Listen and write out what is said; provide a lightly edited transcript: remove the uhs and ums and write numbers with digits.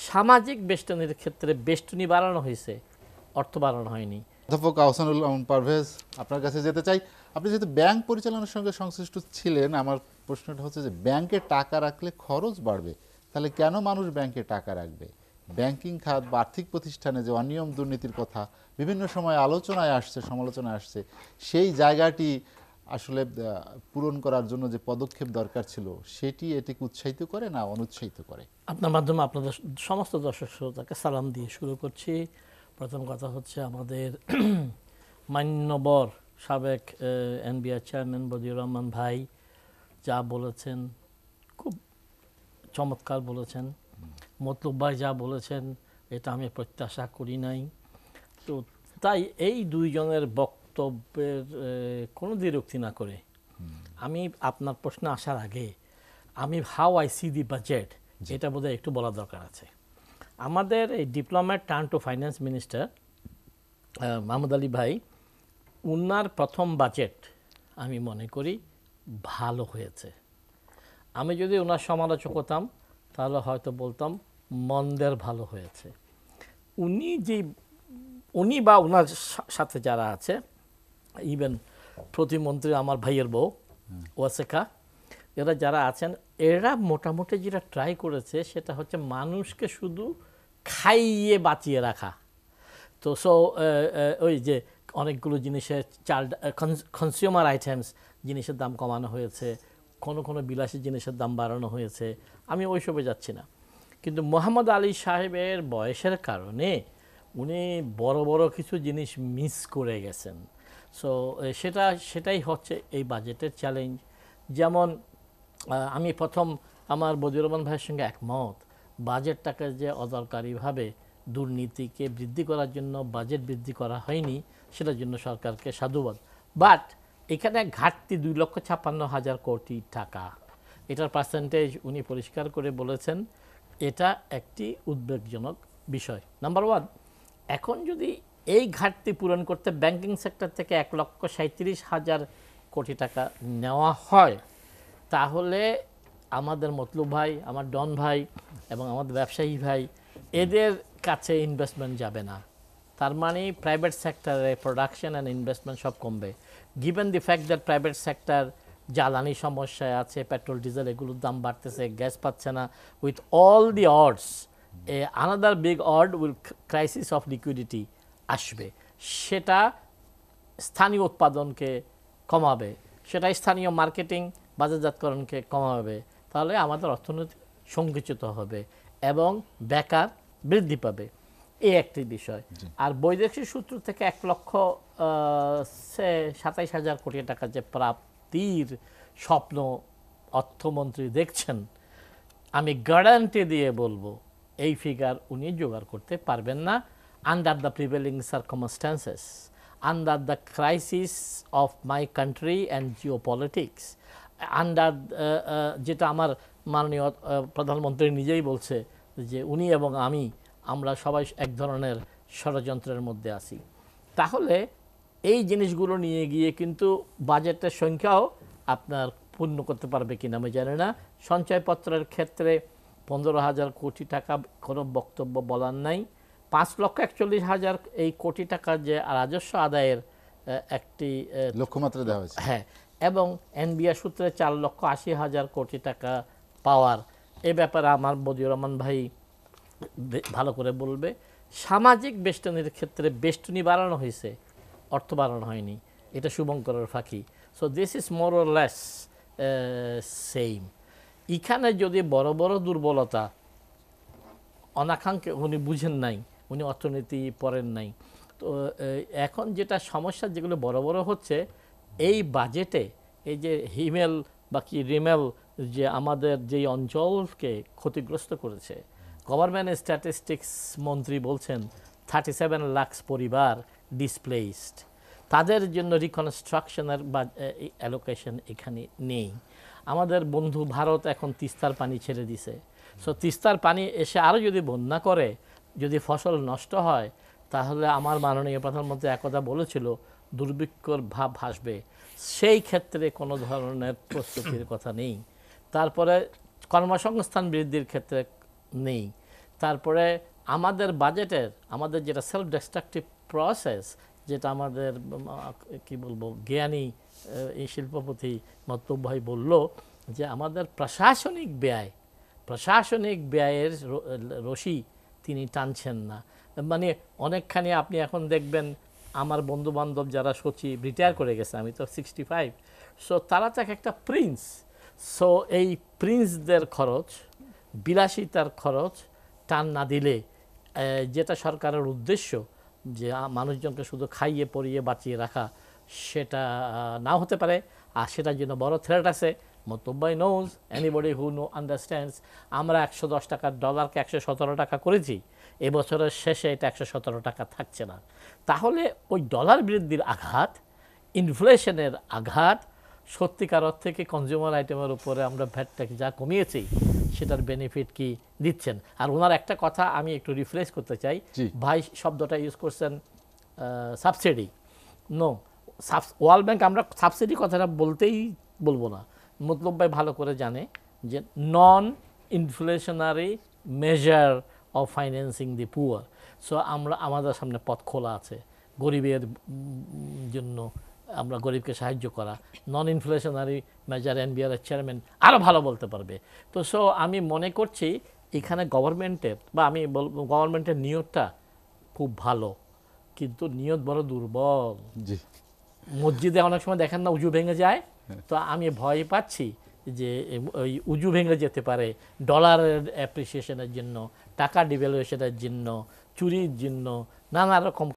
সামাজিক বেষ্টনীর ক্ষেত্রে বেষ্টনী বাড়ানো হয়েছে, অর্থ বাড়ানো হয়নি। অধ্যাপক আহসানুল আলম পারভেজ, আপনার কাছে যেতে চাই। আপনি যেহেতু ব্যাংক পরিচালনার সঙ্গে সংশ্লিষ্ট ছিলেন, আমার প্রশ্নটা হচ্ছে যে ব্যাংকে টাকা রাখলে খরচ বাড়বে, তাহলে কেন মানুষ ব্যাংকে টাকা রাখবে? ব্যাংকিং খাত বা আর্থিক প্রতিষ্ঠানে যে অনিয়ম দুর্নীতির কথা বিভিন্ন সময় আলোচনায় আসছে, সমালোচনায় আসছে, সেই জায়গাটি আসলে পূরণ করার জন্য যে পদক্ষেপ দরকার ছিল সেটি এটিকে উৎসাহিত করে না অনুৎসাহিত করে? আপনার মাধ্যমে আপনাদের সমস্ত দর্শক শ্রোতাকে সালাম দিয়ে শুরু করছি। প্রথম কথা হচ্ছে আমাদের মান্যবর সাবেক এনবিআর চেয়ারম্যান বদিউর রহমান ভাই যা বলেছেন খুব চমৎকার বলেছেন। মতলব ভাই যা বলেছেন এটা আমি প্রত্যাশা করি নাই। তো তাই এই দুইজনের বক্তব্যের কোনো দ্বিরুক্তি না করে আমি আপনার প্রশ্নে আসার আগে আমি how I see the budget এটা বোধহয় একটু বলা দরকার আছে। আমাদের এই diplomat turned to finance minister Mahmud Ali ভাই, উনার প্রথম বাজেট আমি মনে করি ভালো হয়েছে। আমি যদি ওনার সমালোচক হতাম তাহলে হয়তো বলতাম মন্দের ভালো হয়েছে। উনি বা ওনার সাথে যারা আছে, ইভেন প্রতিমন্ত্রী আমার ভাইয়ের বউ ওয়াসেকা, এরা যারা আছেন, এরা মোটামুটি যেটা ট্রাই করেছে সেটা হচ্ছে মানুষকে শুধু খাইয়ে বাঁচিয়ে রাখা। তো ওই যে অনেকগুলো জিনিসের কনজিউমার আইটেমস জিনিসের দাম কমানো হয়েছে, কোনো বিলাসী জিনিসের দাম বাড়ানো হয়েছে, আমি ওইসবে যাচ্ছি না। কিন্তু মোহাম্মদ আলী সাহেবের বয়সের কারণে উনি বড় বড় কিছু জিনিস মিস করে গেছেন। সো সেটাই হচ্ছে এই বাজেটের চ্যালেঞ্জ। যেমন আমি প্রথম আমার বদিউর রহমান ভাইয়ের সঙ্গে একমত, বাজেটটাকে যে অদরকারিভাবে দুর্নীতিকে বৃদ্ধি করার জন্য বাজেট বৃদ্ধি করা হয়নি সেটার জন্য সরকারকে সাধুবাদ। বাট এখানে ঘাটতি 2,56,000 কোটি টাকা, এটার পার্সেন্টেজ উনি পরিষ্কার করে বলেছেন। এটা একটি উদ্বেগজনক বিষয়। নাম্বার ওয়ান, এখন যদি এই ঘাটতি পূরণ করতে ব্যাংকিং সেক্টর থেকে 1,37,000 কোটি টাকা নেওয়া হয়, তাহলে আমাদের মতলুব ভাই, আমার ডন ভাই এবং আমাদের ব্যবসায়ী ভাই, এদের কাছে ইনভেস্টমেন্ট যাবে না। তার মানে প্রাইভেট সেক্টরে প্রোডাকশন অ্যান্ড ইনভেস্টমেন্ট সব কমবে। Given the fact that private sector জ্বালানি সমস্যায় আছে, পেট্রোল ডিজেল এগুলোর দাম বাড়তেছে, গ্যাস পাচ্ছে না, with all the ods another big odd will crisis of liquidity আসবে। সেটা স্থানীয় উৎপাদনকে কমাবে, সেটা স্থানীয় মার্কেটিং বাজারজাতকরণকে কমাবে। তাহলে আমাদের অর্থনীতি সংকুচিত হবে এবং বেকার বৃদ্ধি পাবে। এই একটি বিষয়। আর বৈদেশিক সূত্র থেকে 1,27,000 কোটি টাকা যে প্রাপ্তির স্বপ্ন অর্থমন্ত্রী দেখছেন, আমি গ্যারান্টি দিয়ে বলবো এই ফিগার উনি জোগাড় করতে পারবেন না under the prevailing circumstances, under the crisis of my country and geopolitics, under যেটা আমার মাননীয় প্রধানমন্ত্রী নিজেই বলছে যে উনি এবং আমরা সবাই এক ধরনের ষড়যন্ত্রের মধ্যে আছি। তাহলে এই জিনিসগুলো নিয়ে গিয়ে কিন্তু বাজেটের সংখ্যাও আপনার পূর্ণ করতে পারবে কিনা আমি জানি না। সঞ্চয়পত্রের ক্ষেত্রে 15,000 কোটি টাকা কোনো বক্তব্য বলার নাই। 5,41,000 এই কোটি টাকার যে রাজস্ব আদায়ের একটি লক্ষ্যমাত্রা দেওয়া হয়েছে, হ্যাঁ, এবং এনবিআর সূত্রে 4,80,000 কোটি টাকা পাওয়ার, এ ব্যাপারে আমার বদিউর রহমান ভাই ভালো করে বলবে। সামাজিক বেষ্টনীর ক্ষেত্রে বেষ্টনী বাড়ানো হয়েছে, অর্থ বাড়ানো হয়নি, এটা শুভঙ্করের ফাঁকি। So this is more or less same. এখানে যদি বড় বড় দুর্বলতা অনাকাঙ্ক্ষে উনি বুঝেন নাই, উনি অর্থনীতি পড়েন নাই, তো এখন যেটা সমস্যা যেগুলো বড় বড় হচ্ছে এই বাজেটে, এই যে হিমেল বা কি রিমেল যে আমাদের যেই অঞ্চলকে ক্ষতিগ্রস্ত করেছে, গভর্নমেন্ট স্ট্যাটিস্টিক্স মন্ত্রী বলছেন 37 লাখ পরিবার ডিসপ্লেসড, তাদের জন্য রিকনস্ট্রাকশনের বা অ্যালোকেশন এখানে নেই। আমাদের বন্ধু ভারত এখন তিস্তার পানি ছেড়ে দিছে। সো তিস্তার পানি এসে আরও যদি বন্যা করে, যদি ফসল নষ্ট হয়, তাহলে আমার মাননীয় প্রধানমন্ত্রী একথা বলেছিল দুর্ভিক্ষর ভাব ভাসবে। সেই ক্ষেত্রে কোনো ধরনের প্রস্তুতির কথা নেই। তারপরে কর্মসংস্থান বৃদ্ধির ক্ষেত্রে নেই। তারপরে আমাদের বাজেটের আমাদের যেটা সেলফ ডিস্ট্রাকটিভ প্রসেস, যেটা আমাদের কি বলবো জ্ঞানী এই শিল্পপতি মতলব ভাই বলল যে আমাদের প্রশাসনিক ব্যয়ের রশি তিনি টানছেন না। মানে অনেকখানি আপনি এখন দেখবেন আমার বন্ধু বান্ধব যারা সচিব রিটায়ার করে গেছে, আমি তো 65, সো তারা তো একটা প্রিন্স। সো এই প্রিন্সদের খরচ, বিলাসিতার খরচ টান না দিলে যেটা সরকারের উদ্দেশ্য যে মানুষজনকে শুধু খাইয়ে পরিয়ে বাঁচিয়ে রাখা, সেটা নাও হতে পারে। আর সেটার জন্য বড় থ্রেট আছে। মতব্বাই knows, anybody who no understands, আমরা 110 টাকার ডলারকে 117 টাকা করেছি, এবছরের শেষে এটা 117 টাকা থাকছে না। তাহলে ওই ডলার বৃদ্ধির আঘাত, ইনফ্লেশনের আঘাত, সত্যিকার অর্থে কি কনজিউমার আইটেমের উপরে আমরা ভ্যাট ট্যাক্স যা কমিয়েছি সেটার বেনিফিট কি দিচ্ছেন? আর ওনার একটা কথা আমি একটু রিফ্রেশ করতে চাই, ভাই শব্দটা ইউজ করছেন সাবসিডি। নো, ওয়ার্ল্ড ব্যাংক, আমরা সাবসিডি কথাটা বলবো না। মতলব ভাই ভালো করে জানে যে non inflationary measure of financing the poor. So আমাদের সামনে পথ খোলা আছে গরিবের জন্য, আমরা গরিবকে সাহায্য করা। নন ইনফ্লেশনারি মেজার এনবিআর এর চেয়ারম্যান আরও ভালো বলতে পারবে। তো সো আমি মনে করছি এখানে গভর্নমেন্টের বা আমি বলবো গভর্নমেন্টের নিয়তটা খুব ভালো, কিন্তু নিয়ত বড় দুর্বল। জি, মসজিদে অনেক সময় দেখেন না উজু ভেঙে যায়, তো আমি ভয় পাচ্ছি যে ওই উজু ভেঙে যেতে পারে ডলারের অ্যাপ্রিসিয়েশনের জন্য, টাকা ডিভ্যালুয়েশনের জন্য, চুরির জন্য, নানা রকম